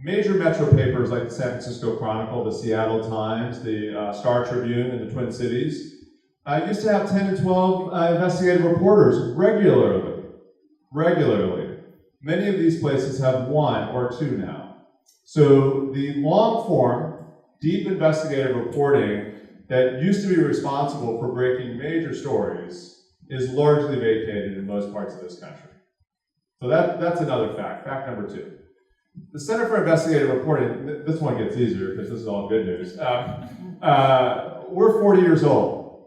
Major metro papers like the San Francisco Chronicle, the Seattle Times, the Star Tribune in the Twin Cities used to have 10 and 12 investigative reporters regularly. Many of these places have 1 or 2 now. So the long form, deep investigative reporting that used to be responsible for breaking major stories is largely vacated in most parts of this country. So that's another fact. Fact number 2. The Center for Investigative Reporting, this one gets easier because this is all good news. We're 40 years old.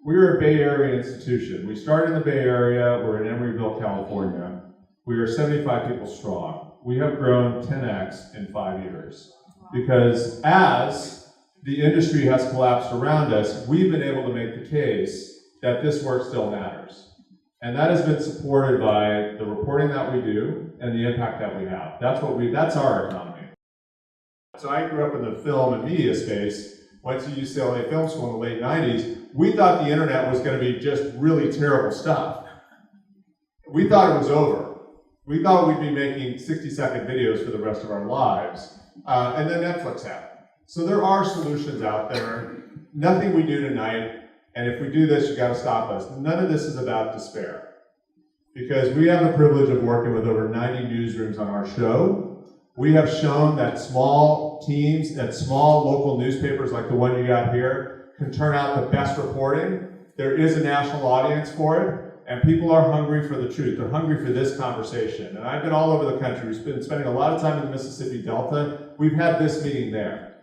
We're a Bay Area institution. We started in the Bay Area. We're in Emeryville, California. We are 75 people strong. We have grown 10x in 5 years. Because as the industry has collapsed around us, we've been able to make the case that this work still matters. And that has been supported by the reporting that we do and the impact that we have. That's our economy. So I grew up in the film and media space, went to UCLA Film School in the late 90s. We thought the internet was going to be just really terrible stuff. We thought it was over. We thought we'd be making 60-second videos for the rest of our lives. And then Netflix happened. So there are solutions out there. Nothing we do tonight, and if we do this, you got to stop us. None of this is about despair. Because we have the privilege of working with over 90 newsrooms on our show. We have shown that small teams, that small local newspapers like the one you got here, can turn out the best reporting. There is a national audience for it, and people are hungry for the truth. They're hungry for this conversation. And I've been all over the country. We've been spending a lot of time in the Mississippi Delta. We've had this meeting there.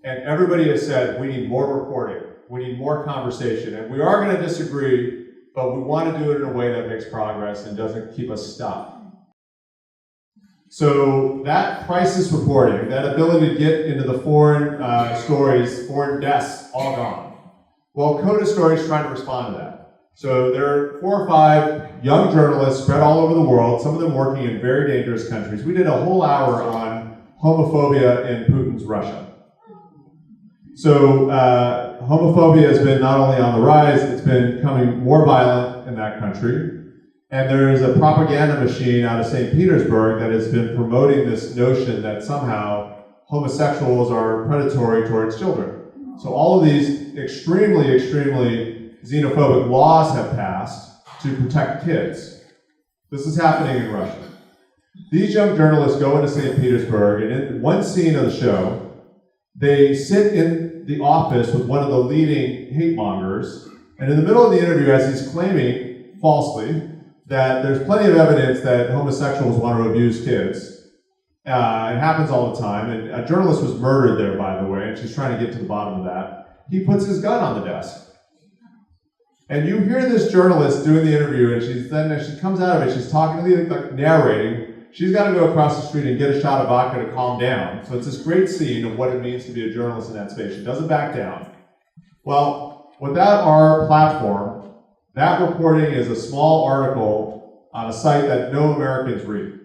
And everybody has said, we need more reporting. We need more conversation. And we are going to disagree, but we want to do it in a way that makes progress and doesn't keep us stuck. So that crisis reporting, that ability to get into the foreign stories, foreign desks, all gone. Well, CODA Story is trying to respond to that. So there are 4 or 5 young journalists spread all over the world, some of them working in very dangerous countries. We did a whole hour on homophobia in Putin's Russia. So homophobia has been not only on the rise, it's been becoming more violent in that country. And there is a propaganda machine out of St. Petersburg that has been promoting this notion that somehow homosexuals are predatory towards children. So all of these extremely, extremely xenophobic laws have passed to protect kids. This is happening in Russia. These young journalists go into St. Petersburg, and in one scene of the show, they sit in the office with one of the leading hate mongers, and in the middle of the interview, as he's claiming, falsely, that there's plenty of evidence that homosexuals want to abuse kids. It happens all the time, and a journalist was murdered there, by the way, and she's trying to get to the bottom of that. He puts his gun on the desk. And you hear this journalist doing the interview, and then as she comes out of it, she's talking to the narrating. She's got to go across the street and get a shot of vodka to calm down. So it's this great scene of what it means to be a journalist in that space. She doesn't back down. Well, without our platform, that reporting is a small article on a site that no Americans read.